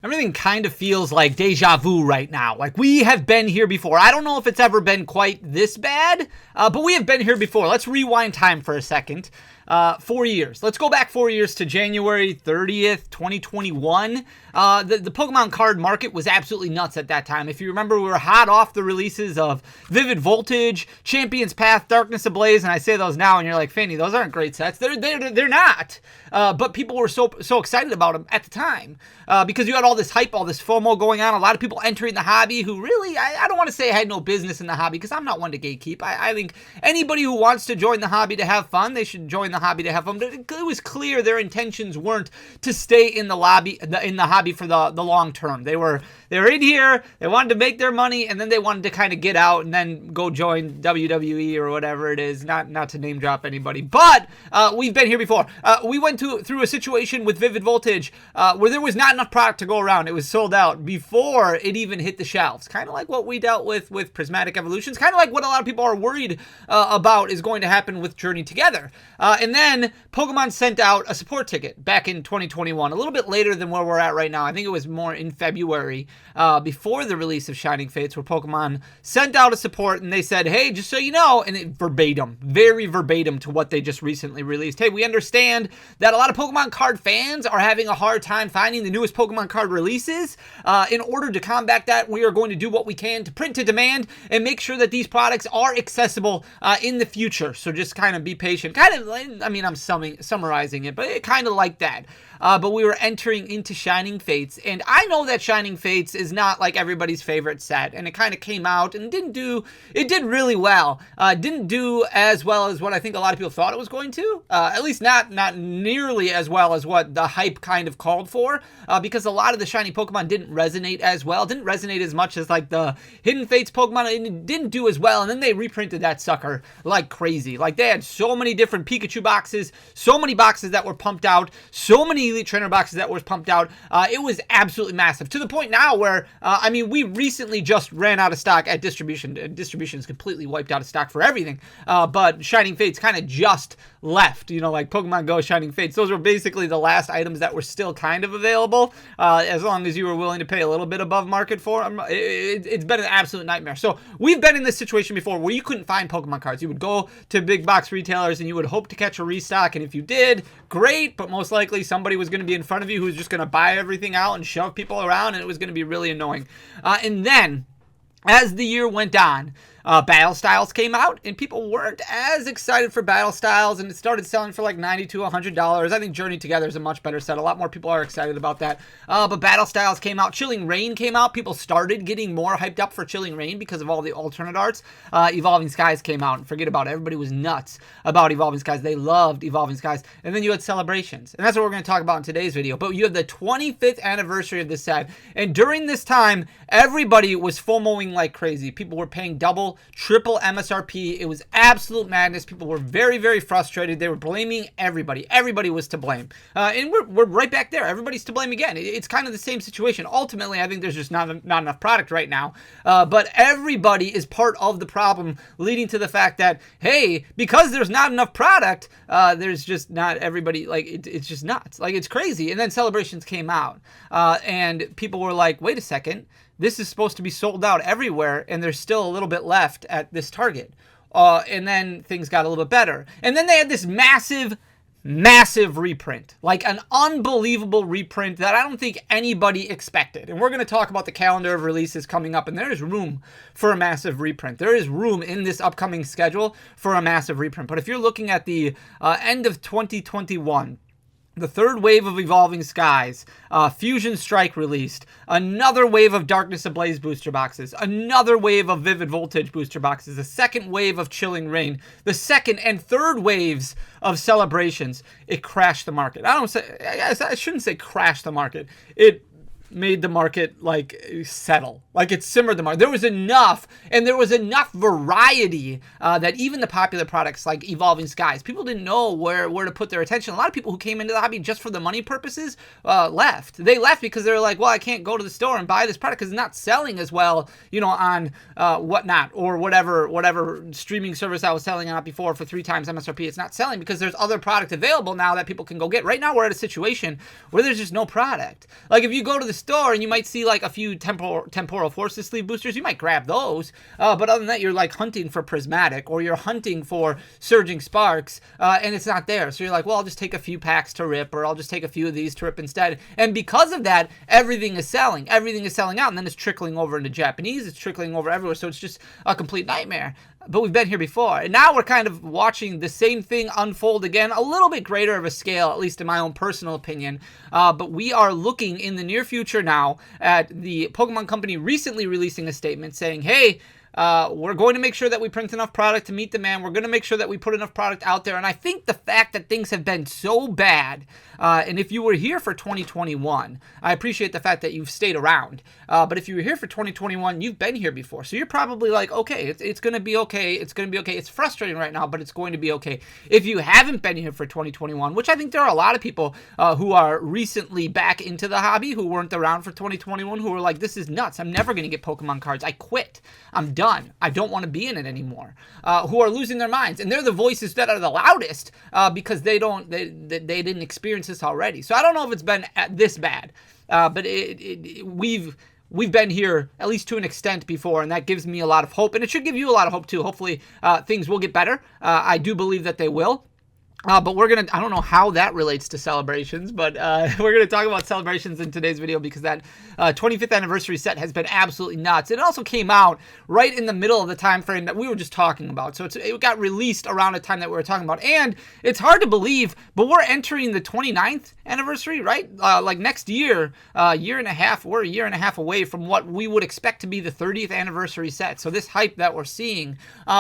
Everything kind of feels like deja vu right now. Like we have been here before. I don't know if it's ever been quite this bad, but we have been here before. Let's rewind time for a second. 4 years. Let's go back 4 years to January 30th, 2021. The Pokemon card market was absolutely nuts at that time. If you remember, we were hot off the releases of Vivid Voltage, Champion's Path, Darkness Ablaze, and I say those now, and you're like, Fanny, those aren't great sets. They're not. But people were so excited about them at the time because you had all this hype, all this FOMO going on. A lot of people entering the hobby who really, I don't want to say had no business in the hobby because I'm not one to gatekeep. I think anybody who wants to join the hobby to have fun, they should join the hobby to have fun. But it was clear their intentions weren't to stay in the hobby for the long term. They were in here, they wanted to make their money, and then they wanted to kind of get out and then go join WWE or whatever it is. Not to name drop anybody, but we've been here before. We went through a situation with Vivid Voltage where there was not enough product to go around. It was sold out before it even hit the shelves. Kind of like what we dealt with Prismatic Evolutions. Kind of like what a lot of people are worried about is going to happen with Journey Together. And then Pokemon sent out a support ticket back in 2021, a little bit later than where we're at right now. I think it was more in February, before the release of Shining Fates, where Pokemon sent out a support and they said, hey, just so you know, and it very verbatim to what they just recently released. Hey, we understand that a lot of Pokemon card fans are having a hard time finding the newest Pokemon card releases. In order to combat that, we are going to do what we can to print to demand and make sure that these products are accessible in the future. So just kind of be patient. I'm summarizing it, but it kind of like that. But we were entering into Shining Fates, and I know that Shining Fates is not like everybody's favorite set, and it kind of came out and it did really well. Didn't do as well as what I think a lot of people thought it was going to, at least not nearly as well as what the hype kind of called for, because a lot of the shiny Pokemon didn't resonate as well, didn't resonate as much as like the Hidden Fates Pokemon. It didn't do as well, and then they reprinted that sucker like crazy. Like they had so many different Pikachu boxes, so many boxes that were pumped out, so many Elite Trainer boxes that was pumped out. It was absolutely massive, to the point now where we recently just ran out of stock at distribution. Distribution's completely wiped out of stock for everything, but Shining Fates kind of just left, like Pokemon Go, Shining Fates. Those were basically the last items that were still kind of available, as long as you were willing to pay a little bit above market for them. It's been an absolute nightmare. So we've been in this situation before where you couldn't find Pokemon cards. You would go to big box retailers and you would hope to catch a restock, and if you did, great, but most likely somebody was going to be in front of you who's just going to buy everything out and shove people around, and it was going to be really annoying. And then as the year went on, Battle Styles came out, and people weren't as excited for Battle Styles, and it started selling for like $90 to $100. I think Journey Together is a much better set. A lot more people are excited about that. But Battle Styles came out. Chilling Reign came out. People started getting more hyped up for Chilling Reign because of all the alternate arts. Evolving Skies came out, and forget about it. Everybody was nuts about Evolving Skies. They loved Evolving Skies. And then you had Celebrations, and that's what we're going to talk about in today's video. But you have the 25th anniversary of this set, and during this time, everybody was FOMOing like crazy. People were paying double, triple MSRP. It was absolute madness. People were very, very frustrated. They were blaming everybody. Everybody was to blame. And we're right back there. Everybody's to blame again. It's kind of the same situation. Ultimately, I think there's just not enough product right now. But everybody is part of the problem, leading to the fact that, hey, because there's not enough product, there's just not everybody, like, it's just nuts. Like, it's crazy. And then Celebrations came out. And people were like, wait a second. This is supposed to be sold out everywhere, and there's still a little bit left at this Target. And then things got a little bit better. And then they had this massive reprint. Like an unbelievable reprint that I don't think anybody expected. And we're going to talk about the calendar of releases coming up, and there is room for a massive reprint. There is room in this upcoming schedule for a massive reprint. But if you're looking at the end of 2021, the third wave of Evolving Skies, Fusion Strike released, another wave of Darkness Ablaze booster boxes, another wave of Vivid Voltage booster boxes, the second wave of Chilling Reign, the second and third waves of Celebrations. It crashed the market. I shouldn't say crashed the market. It made the market like settle, like it simmered the market. There was enough, and there was enough variety that even the popular products like Evolving Skies, people didn't know where to put their attention. A lot of people who came into the hobby just for the money purposes left. They left because they were like, well, I can't go to the store and buy this product because it's not selling as well, on Whatnot or whatever streaming service I was selling on before for 3 times MSRP. It's not selling because there's other product available now that people can go get. Right now we're at a situation where there's just no product. Like if you go to the store and you might see like a few temporal forces sleeve boosters. You might grab those, but other than that, you're like hunting for prismatic, or you're hunting for surging sparks, and it's not there. So you're like, well, I'll just take a few packs to rip, or I'll just take a few of these to rip instead. And because of that, everything is selling out, and then it's trickling over into Japanese, it's trickling over everywhere. So it's just a complete nightmare. But we've been here before, and now we're kind of watching the same thing unfold again, a little bit greater of a scale, at least in my own personal opinion. But we are looking in the near future now at the Pokemon Company recently releasing a statement saying, hey, we're going to make sure that we print enough product to meet demand. We're going to make sure that we put enough product out there. And I think the fact that things have been so bad, and if you were here for 2021, I appreciate the fact that you've stayed around. But if you were here for 2021, you've been here before. So you're probably like, okay, it's going to be okay. It's going to be okay. It's frustrating right now, but it's going to be okay. If you haven't been here for 2021, which I think there are a lot of people who are recently back into the hobby who weren't around for 2021, who were like, this is nuts. I'm never going to get Pokemon cards. I quit. I'm done. I don't want to be in it anymore. Who are losing their minds. And they're the voices that are the loudest because they didn't experience this already. So I don't know if it's been this bad, but we've been here at least to an extent before, and that gives me a lot of hope, and it should give you a lot of hope too. Hopefully things will get better. I do believe that they will. But I don't know how that relates to celebrations, but we're going to talk about celebrations in today's video because that 25th anniversary set has been absolutely nuts. It also came out right in the middle of the time frame that we were just talking about. So it got released around a time that we were talking about. And it's hard to believe, but we're entering the 29th anniversary, right? Like next year, we're a year and a half away from what we would expect to be the 30th anniversary set. So this hype that we're seeing,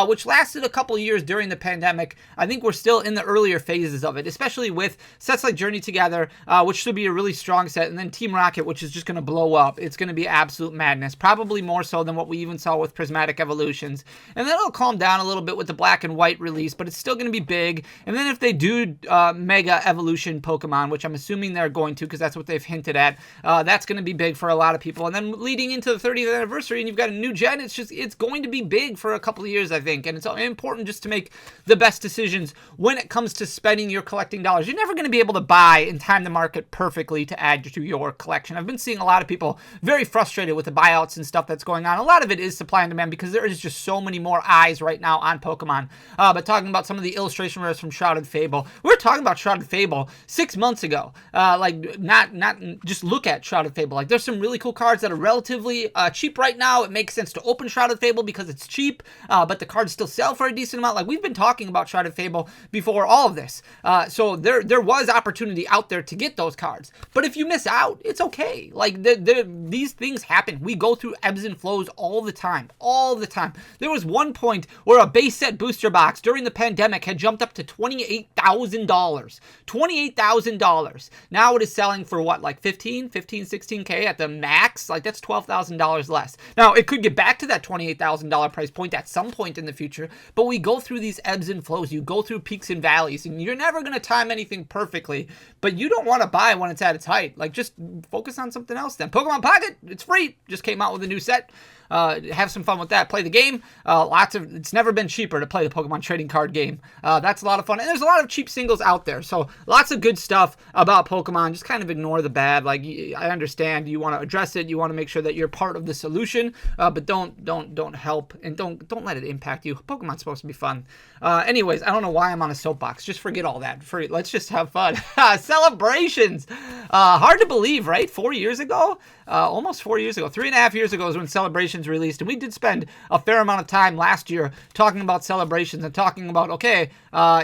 which lasted a couple years during the pandemic, I think we're still in the earlier phases of it, especially with sets like Journey Together, which should be a really strong set, and then Team Rocket, which is just going to blow up. It's going to be absolute madness, probably more so than what we even saw with Prismatic Evolutions. And then it'll calm down a little bit with the black and white release, but it's still going to be big. And then if they do Mega Evolution Pokemon, which I'm assuming they're going to because that's what they've hinted at, that's going to be big for a lot of people. And then leading into the 30th anniversary and you've got a new gen, it's going to be big for a couple of years, I think. And it's important just to make the best decisions when it comes to spending your collecting dollars. You're never going to be able to buy and time the market perfectly to add to your collection. I've been seeing a lot of people very frustrated with the buyouts and stuff that's going on. A lot of it is supply and demand because there is just so many more eyes right now on Pokemon. But talking about some of the illustration rares from Shrouded Fable, we were talking about Shrouded Fable 6 months ago. Not just look at Shrouded Fable. Like there's some really cool cards that are relatively cheap right now. It makes sense to open Shrouded Fable because it's cheap, but the cards still sell for a decent amount. Like we've been talking about Shrouded Fable before all of this. So there was opportunity out there to get those cards. But if you miss out, it's okay. Like these things happen. We go through ebbs and flows all the time. All the time. There was one point where a base set booster box during the pandemic had jumped up to $28,000. $28,000. Now it is selling for what, like 16K at the max? Like that's $12,000 less. Now it could get back to that $28,000 price point at some point in the future, but we go through these ebbs and flows. You go through peaks and valleys, and you're never going to time anything perfectly, but you don't want to buy when it's at its height. Like just focus on something else then. Pokemon Pocket, it's free. Just came out with a new set. Have some fun with that. Play the game. It's never been cheaper to play the Pokemon trading card game. That's a lot of fun. And there's a lot of cheap singles out there. So lots of good stuff about Pokemon. Just kind of ignore the bad. Like I understand you want to address it. You want to make sure that you're part of the solution. But don't help and don't let it impact you. Pokemon's supposed to be fun. Anyways, I don't know why I'm on a soapbox. Just forget all that. Let's just have fun. Celebrations. Hard to believe, right? 4 years ago? Almost 4 years ago. 3.5 years ago is when Celebrations released, and we did spend a fair amount of time last year talking about Celebrations and talking about, okay,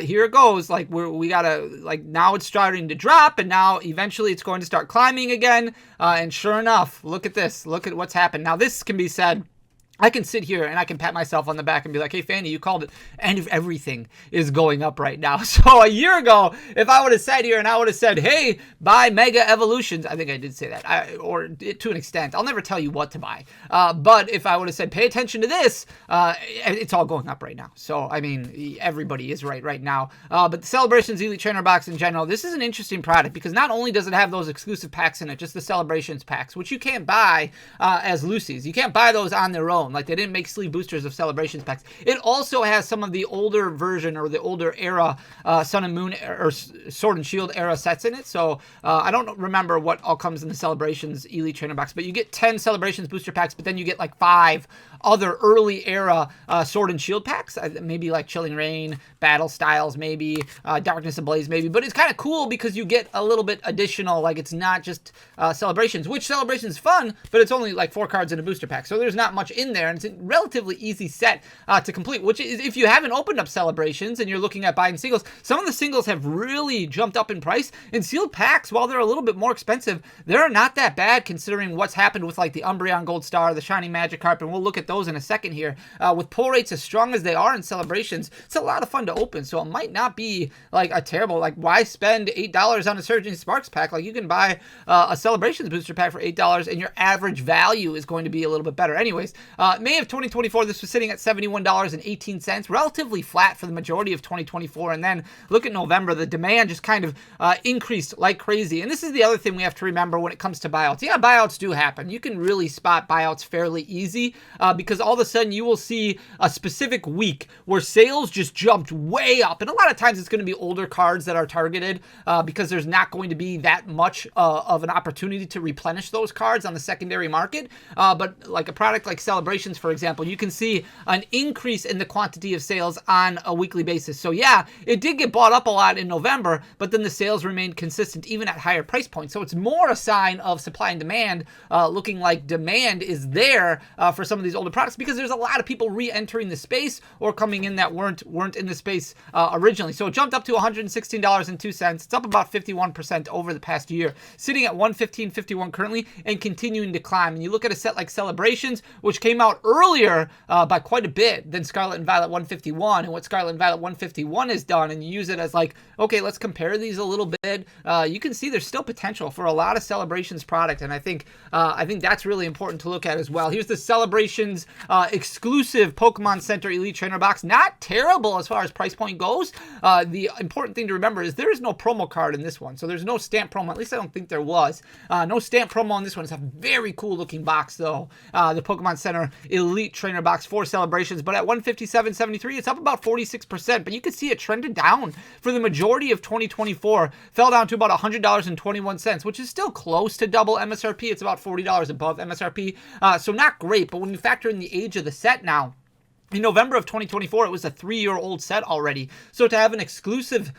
here it goes. Like we gotta, like now it's starting to drop, and now eventually it's going to start climbing again. And sure enough, look at this. Look at what's happened. Now this can be said. I can sit here and I can pat myself on the back and be like, hey, Fanny, you called it. And if everything is going up right now. So a year ago, if I would have sat here and I would have said, hey, buy Mega Evolutions. I think I did say that, or to an extent. I'll never tell you what to buy. But if I would have said, pay attention to this, it's all going up right now. So, I mean, everybody is right now. But the Celebrations Elite Trainer Box in general, this is an interesting product because not only does it have those exclusive packs in it, just the Celebrations packs, which you can't buy as Lucy's. You can't buy those on their own. alone. Like, they didn't make sleeve boosters of Celebrations packs. It also has some of the older version or the older era Sun and Moon or Sword and Shield era sets in it. So I don't remember what all comes in the Celebrations Elite Trainer box, but you get 10 Celebrations booster packs, but then you get like 5 other early era Sword and Shield packs, maybe like Chilling Reign, Battle Styles, maybe Darkness Ablaze, maybe. But it's kind of cool because you get a little bit additional. Like, it's not just Celebrations, which Celebrations is fun, but it's only like 4 cards in a booster pack, so there's not much in there, and it's a relatively easy set to complete. Which is, if you haven't opened up Celebrations and you're looking at buying singles, some of the singles have really jumped up in price. And sealed packs, while they're a little bit more expensive, they're not that bad considering what's happened with like the Umbreon Gold Star, the Shiny Magikarp, and we'll look at those in a second here. With pull rates as strong as they are in Celebrations, it's a lot of fun to open, so it might not be like a terrible, like, why spend $8 on a Surging Sparks pack? Like, you can buy a Celebrations booster pack for $8 and your average value is going to be a little bit better. Anyways, May of 2024, this was sitting at $71.18, relatively flat for the majority of 2024, and then look at November, the demand just kind of increased like crazy. And this is the other thing we have to remember when it comes to buyouts. Yeah, buyouts do happen. You can really spot buyouts fairly easy because all of a sudden you will see a specific week where sales just jumped way up. And a lot of times it's going to be older cards that are targeted because there's not going to be that much of an opportunity to replenish those cards on the secondary market. But like a product like Celebrations, for example, you can see an increase in the quantity of sales on a weekly basis. So yeah, it did get bought up a lot in November, but then the sales remained consistent even at higher price points. So it's more a sign of supply and demand, looking like demand is there for some of these older products because there's a lot of people re-entering the space or coming in that weren't in the space originally. So it jumped up to $116.02. It's up about 51% over the past year, sitting at $115.51 currently and continuing to climb. And you look at a set like Celebrations, which came out earlier by quite a bit than Scarlet and Violet 151, and what Scarlet and Violet 151 has done, and you use it as like, okay, let's compare these a little bit. You can see there's still potential for a lot of Celebrations product, and I think that's really important to look at as well. Here's the Celebrations exclusive Pokemon Center Elite Trainer box. Not terrible as far as price point goes. The important thing to remember is there is no promo card in this one, so there's no stamp promo. At least I don't think there was. No stamp promo on this one. It's a very cool looking box though. The Pokemon Center Elite Trainer box for Celebrations, but at $157.73, it's up about 46%. But you can see it trended down for the majority of 2024. Fell down to about $100.21, which is still close to double MSRP. It's about $40 above MSRP, so not great. But when you factor in the age of the set now, in November of 2024, it was a 3-year-old set already. So to have an exclusive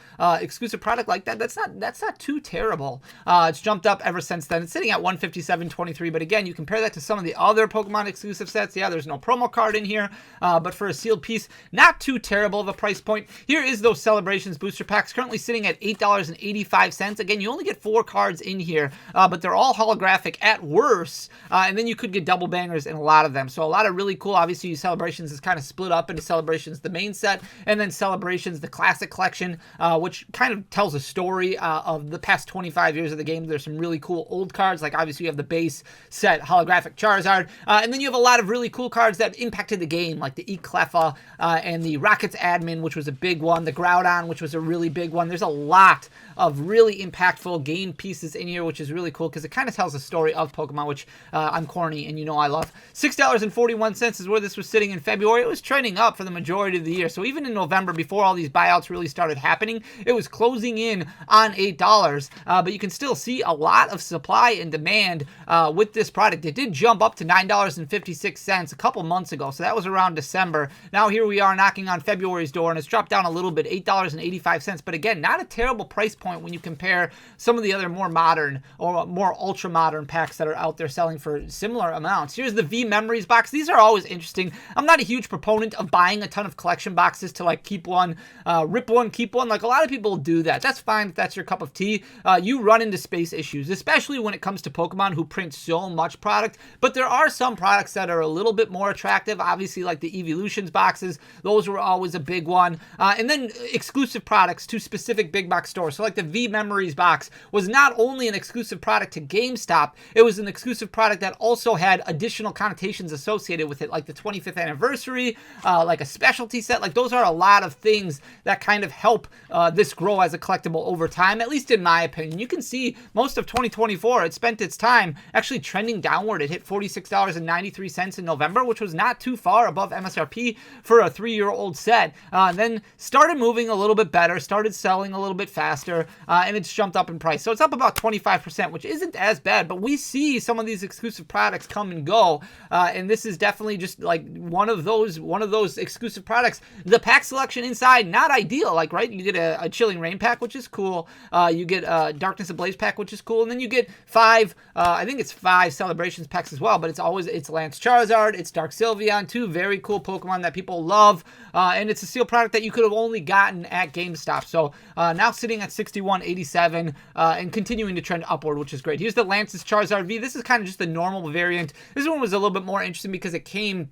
product like that, that's not too terrible. It's jumped up ever since then. It's sitting at $157.23. But again, you compare that to some of the other Pokemon exclusive sets. Yeah, there's no promo card in here, but for a sealed piece, not too terrible of a price point. Here is those Celebrations booster packs, currently sitting at $8.85. Again, you only get 4 cards in here, but they're all holographic at worst. And then you could get double bangers in a lot of them. So a lot of really cool. Obviously, Celebrations is kind of split up into Celebrations, the main set, and then Celebrations, the classic collection, which kind of tells a story of the past 25 years of the game. There's some really cool old cards, like obviously you have the base set holographic Charizard, and then you have a lot of really cool cards that impacted the game, like the Ecleffa and the Rockets Admin, which was a big one, the Groudon, which was a really big one. There's a lot of really impactful game pieces in here, which is really cool because it kind of tells a story of Pokemon, which I'm corny and you know I love. $6.41 is where this was sitting in February. It was trending up for the majority of the year. So even in November, before all these buyouts really started happening, it was closing in on $8. But you can still see a lot of supply and demand with this product. It did jump up to $9.56 a couple months ago. So that was around December. Now here we are knocking on February's door, and it's dropped down a little bit, $8.85. But again, not a terrible price point when you compare some of the other more modern or more ultra modern packs that are out there selling for similar amounts. Here's the V Memories box. These are always interesting. I'm not a huge proponent of buying a ton of collection boxes to like keep one, rip one, keep one. Like a lot of people do that. That's fine if that's your cup of tea. You run into space issues, especially when it comes to Pokemon, who print so much product. But there are some products that are a little bit more attractive. Obviously, like the Evolutions boxes, those were always a big one. And then exclusive products to specific big box stores. So like the V Memories box was not only an exclusive product to GameStop, it was an exclusive product that also had additional connotations associated with it, like the 25th anniversary free, like a specialty set. Like those are a lot of things that kind of help this grow as a collectible over time, at least in my opinion. You can see most of 2024, it spent its time actually trending downward. It hit $46.93 in November, which was not too far above MSRP for a 3-year-old set. Then started moving a little bit better, started selling a little bit faster, and it's jumped up in price. So it's up about 25%, which isn't as bad, but we see some of these exclusive products come and go, and this is definitely just like one of those exclusive products. The pack selection inside, not ideal. Like, right, you get a Chilling Rain pack, which is cool. You get a Darkness Ablaze pack, which is cool, and then you get 5, I think it's 5 Celebrations packs as well, but it's Lance Charizard, it's Dark Sylveon, 2 very cool Pokemon that people love, and it's a sealed product that you could have only gotten at GameStop. So now sitting at $61.87 and continuing to trend upward, which is great. Here's the Lance's Charizard V. This is kind of just the normal variant. This one was a little bit more interesting because it came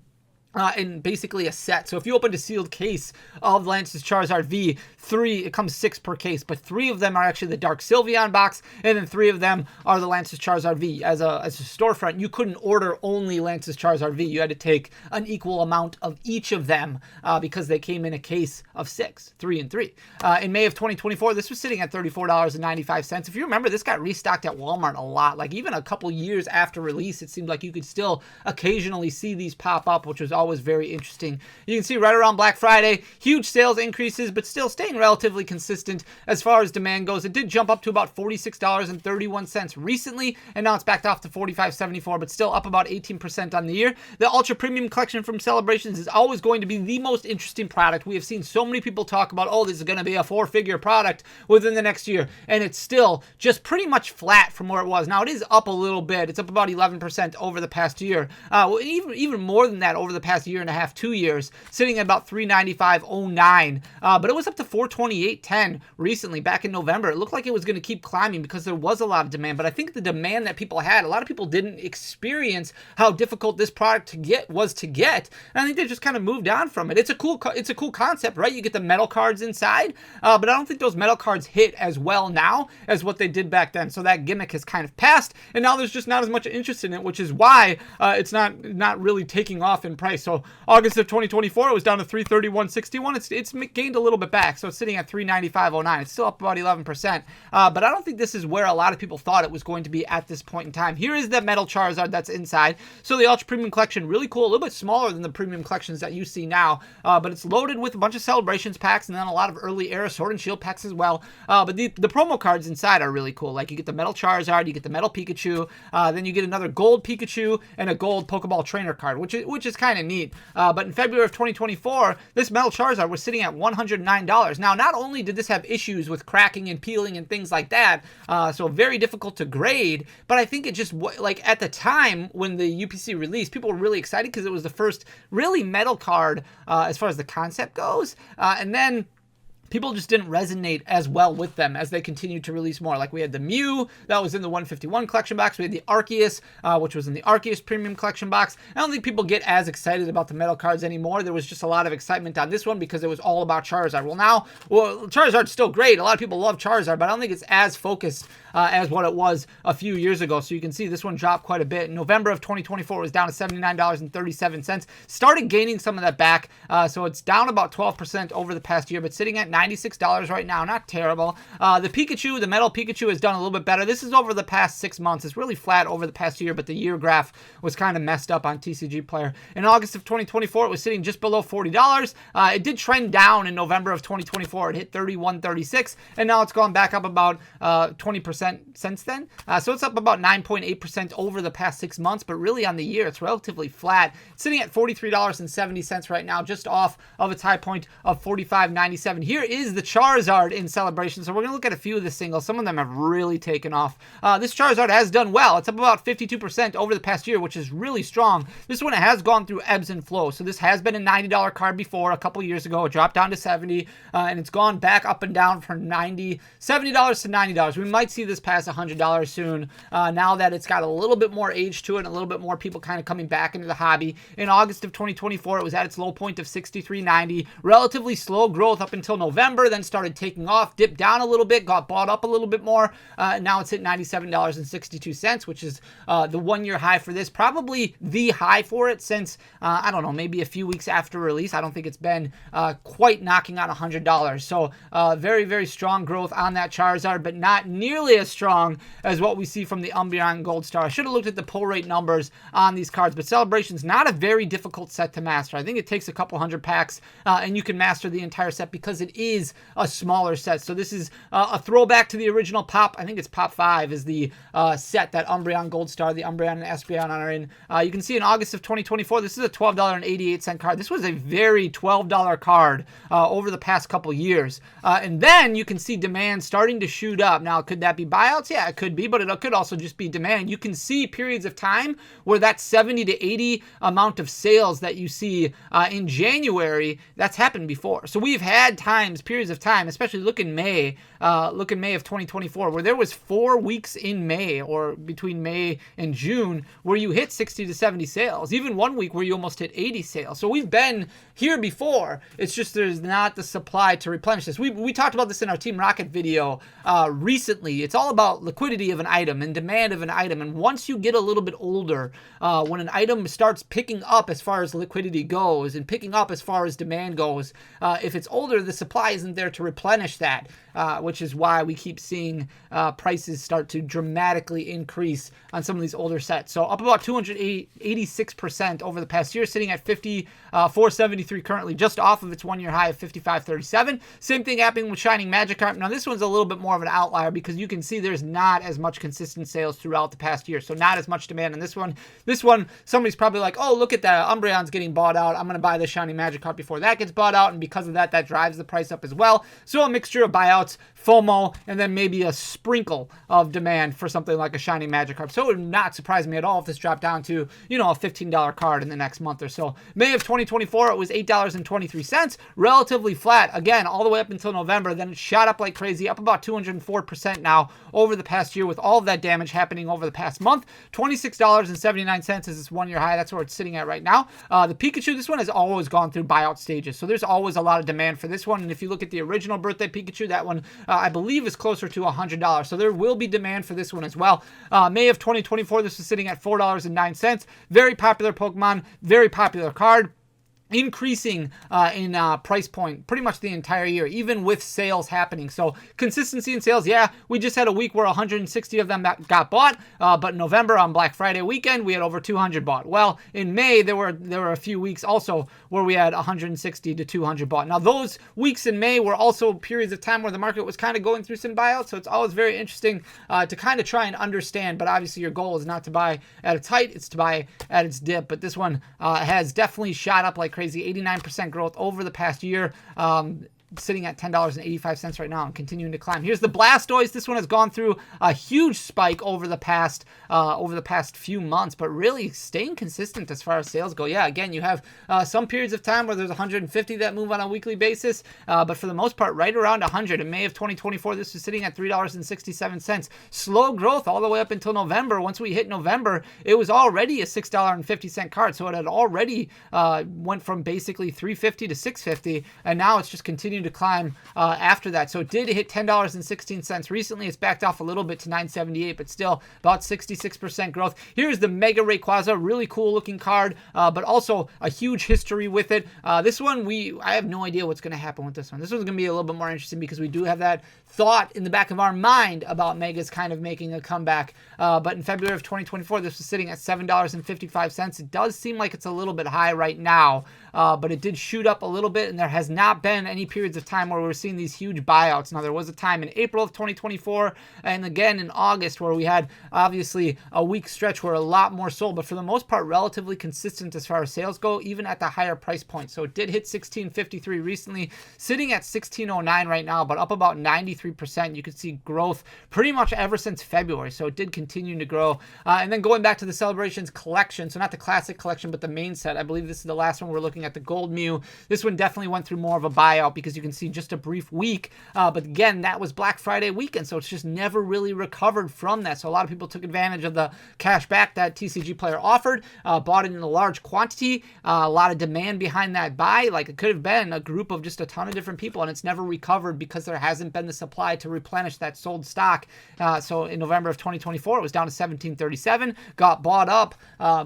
in basically a set. So if you opened a sealed case of Lance's Charizard V, it comes 6 per case, but 3 of them are actually the Dark Sylveon box, and then 3 of them are the Lance's Charizard V. As a storefront, you couldn't order only Lance's Charizard V. You had to take an equal amount of each of them because they came in a case of 6, 3 and 3. In May of 2024, this was sitting at $34.95. If you remember, this got restocked at Walmart a lot. Like even a couple years after release, it seemed like you could still occasionally see these pop up, which was always very interesting. You can see right around Black Friday, huge sales increases, but still staying relatively consistent as far as demand goes. It did jump up to about $46.31 recently, and now it's backed off to $45.74, but still up about 18% on the year. The Ultra Premium Collection from Celebrations is always going to be the most interesting product. We have seen so many people talk about, oh, this is going to be a 4-figure product within the next year, and it's still just pretty much flat from where it was. Now, it is up a little bit. It's up about 11% over the past year. Even more than that over the past year and a half, 2 years, sitting at about $395.09. But it was up to $428.10 recently, back in November. It looked like it was going to keep climbing because there was a lot of demand. But I think the demand that people had, a lot of people didn't experience how difficult this product was to get. And I think they just kind of moved on from it. It's a cool concept, right? You get the metal cards inside, but I don't think those metal cards hit as well now as what they did back then. So that gimmick has kind of passed, and now there's just not as much interest in it, which is why it's not really taking off in price. So August of 2024, it was down to $331.61. It's gained a little bit back, so it's sitting at $395.09. It's still up about 11%, but I don't think this is where a lot of people thought it was going to be at this point in time. Here is the metal Charizard that's inside. So the Ultra Premium Collection, really cool, a little bit smaller than the premium collections that you see now, but it's loaded with a bunch of Celebrations packs and then a lot of early era Sword and Shield packs as well. But the promo cards inside are really cool. Like you get the metal Charizard, you get the metal Pikachu, then you get another gold Pikachu and a gold Pokeball Trainer card, which is kind of neat. But in February of 2024, this metal Charizard was sitting at $109. Now, not only did this have issues with cracking and peeling and things like that, so very difficult to grade, but I think it just, like at the time when the UPC released, people were really excited because it was the first really metal card as far as the concept goes. And then people just didn't resonate as well with them as they continued to release more. Like we had the Mew that was in the 151 collection box. We had the Arceus, which was in the Arceus premium collection box. I don't think people get as excited about the metal cards anymore. There was just a lot of excitement on this one because it was all about Charizard. Well, Charizard's still great. A lot of people love Charizard, but I don't think it's as focused as what it was a few years ago. So you can see this one dropped quite a bit. In November of 2024, it was down to $79.37. Started gaining some of that back. So it's down about 12% over the past year, but sitting at $96 right now. Not terrible. The Pikachu, the metal Pikachu, has done a little bit better. This is over the past 6 months. It's really flat over the past year, but the year graph was kind of messed up on TCG Player. In August of 2024, it was sitting just below $40. It did trend down in November of 2024. It hit $31.36, and now it's gone back up about 20% since then. So it's up about 9.8% over the past 6 months, but really on the year, it's relatively flat. It's sitting at $43.70 right now, just off of its high point of $45.97. Here is the Charizard in Celebration. So we're going to look at a few of the singles. Some of them have really taken off. This Charizard has done well. It's up about 52% over the past year, which is really strong. This one has gone through ebbs and flows. So this has been a $90 card before a couple years ago. It dropped down to $70, and it's gone back up and down from $70 to $90. We might see this pass $100 soon now that it's got a little bit more age to it and a little bit more people kind of coming back into the hobby. In August of 2024, it was at its low point of $63.90. Relatively slow growth up until November November, then started taking off, dipped down a little bit, got bought up a little bit more. Now it's at $97.62, which is the one-year high for this. Probably the high for it since, I don't know, maybe a few weeks after release. I don't think it's been quite knocking on $100. So very, very strong growth on that Charizard, but not nearly as strong as what we see from the Umbreon Gold Star. I should have looked at the pull rate numbers on these cards, but Celebration's not a very difficult set to master. I think it takes a couple hundred packs, and you can master the entire set because it is a smaller set. So this is a throwback to the original Pop. I think it's Pop 5 is the set that Umbreon Gold Star, the Umbreon and Espeon are in. You can see in August of 2024, this is a $12.88 card. This was a very $12 card over the past couple years. And then you can see demand starting to shoot up. Now, could that be buyouts? Yeah, it could be, but it could also just be demand. You can see periods of time where that 70 to 80 amount of sales that you see in January, that's happened before. So we've had periods of time, especially look in May of 2024, where there was 4 weeks in May or between May and June where you hit 60 to 70 sales, even 1 week where you almost hit 80 sales. So we've been here before. It's just there's not the supply to replenish this. We talked about this in our Team Rocket video recently. It's all about liquidity of an item and demand of an item. And once you get a little bit older, when an item starts picking up as far as liquidity goes and picking up as far as demand goes, if it's older, the supply isn't there to replenish that, which is why we keep seeing prices start to dramatically increase on some of these older sets. So up about 286% over the past year, sitting at 473 currently, just off of its one-year high of 55.37. Same thing happening with Shining Magikarp. Now this one's a little bit more of an outlier because you can see there's not as much consistent sales throughout the past year, so not as much demand. And this one, somebody's probably like, oh, look at that, Umbreon's getting bought out. I'm going to buy the Shining Magikarp before that gets bought out, and because of that, that drives the price up as well. So a mixture of buyouts, FOMO, and then maybe a sprinkle of demand for something like a Shining Magikarp. So it would not surprise me at all if this dropped down to, a $15 card in the next month or so. May of 2024, it was $8.23, relatively flat, again, all the way up until November. Then it shot up like crazy, up about 204% now over the past year with all of that damage happening over the past month. $26.79 is its one-year high. That's where it's sitting at right now. The Pikachu, this one has always gone through buyout stages, so there's always a lot of demand for this one. And if you look at the original birthday Pikachu, that one I believe is closer to $100. So there will be demand for this one as well. May of 2024, this was sitting at $4.09. Very popular Pokemon, very popular card. Increasing in price point pretty much the entire year, even with sales happening. So consistency in sales, yeah, we just had a week where 160 of them got bought, but in November on Black Friday weekend, we had over 200 bought. Well, in May, there were a few weeks also where we had 160 to 200 bought. Now, those weeks in May were also periods of time where the market was kind of going through some buyouts, so it's always very interesting to kind of try and understand, but obviously your goal is not to buy at its height, it's to buy at its dip. But this one has definitely shot up like crazy, 89% growth over the past year. Sitting at $10.85 right now and continuing to climb. Here's the Blastoise. This one has gone through a huge spike over the past few months, but really staying consistent as far as sales go. Yeah, again, you have some periods of time where there's 150 that move on a weekly basis, but for the most part, right around 100. In May of 2024, this was sitting at $3.67. Slow growth all the way up until November. Once we hit November, it was already a $6.50 card, so it had already went from basically $3.50 to $6.50, and now it's just continuing to climb after that. So it did hit $10.16 recently. It's backed off a little bit to $9.78, but still about 66% growth. Here's the Mega Rayquaza, really cool looking card, but also a huge history with it. This one, I have no idea what's going to happen with this one. This one's going to be a little bit more interesting because we do have that thought in the back of our mind about Megas kind of making a comeback. But in February of 2024, this was sitting at $7.55. It does seem like it's a little bit high right now, but it did shoot up a little bit, and there has not been any periods of time where we're seeing these huge buyouts. Now, there was a time in April of 2024 and again in August where we had obviously a week stretch where a lot more sold, but for the most part, relatively consistent as far as sales go, even at the higher price point. So it did hit $16.53 recently, sitting at $16.09 right now, but up about 93% 23%. You could see growth pretty much ever since February, so it did continue to grow. And then going back to the Celebrations collection, so not the classic collection, but the main set, I believe this is the last one we're looking at, the Gold Mew. This one definitely went through more of a buyout because you can see just a brief week. But again, that was Black Friday weekend, so it's just never really recovered from that. So a lot of people took advantage of the cash back that TCG Player offered, bought it in a large quantity, a lot of demand behind that buy. Like, it could have been a group of just a ton of different people, and it's never recovered because there hasn't been the supply to replenish that sold stock. So in November of 2024, it was down to 1737, got bought up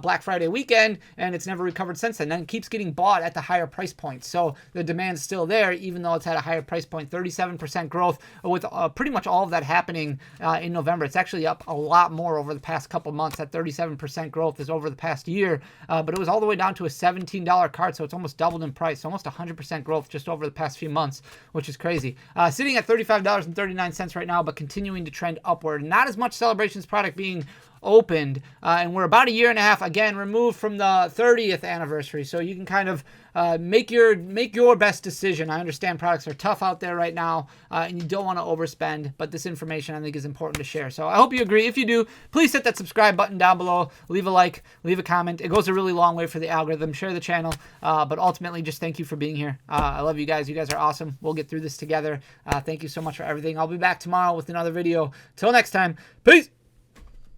Black Friday weekend, and it's never recovered since then. And it keeps getting bought at the higher price point. So the demand's still there, even though it's at a higher price point. 37% growth with pretty much all of that happening in November. It's actually up a lot more over the past couple months. That 37% growth is over the past year, but it was all the way down to a $17 card, so it's almost doubled in price. Almost 100% growth just over the past few months, which is crazy. Sitting at $35.39 right now, but continuing to trend upward. Not as much Celebrations product being opened, and we're about a year and a half again removed from the 30th anniversary, so you can kind of make your best decision. I understand products are tough out there right now, and you don't want to overspend, but this information I think is important to share. So I hope you agree. If you do, please hit that subscribe button down below, leave a like, leave a comment. It goes a really long way for the algorithm. Share the channel, but ultimately just thank you for being here. I love you guys. You guys are awesome. We'll get through this together. Thank you so much for everything. I'll be back tomorrow with another video. Till next time, peace.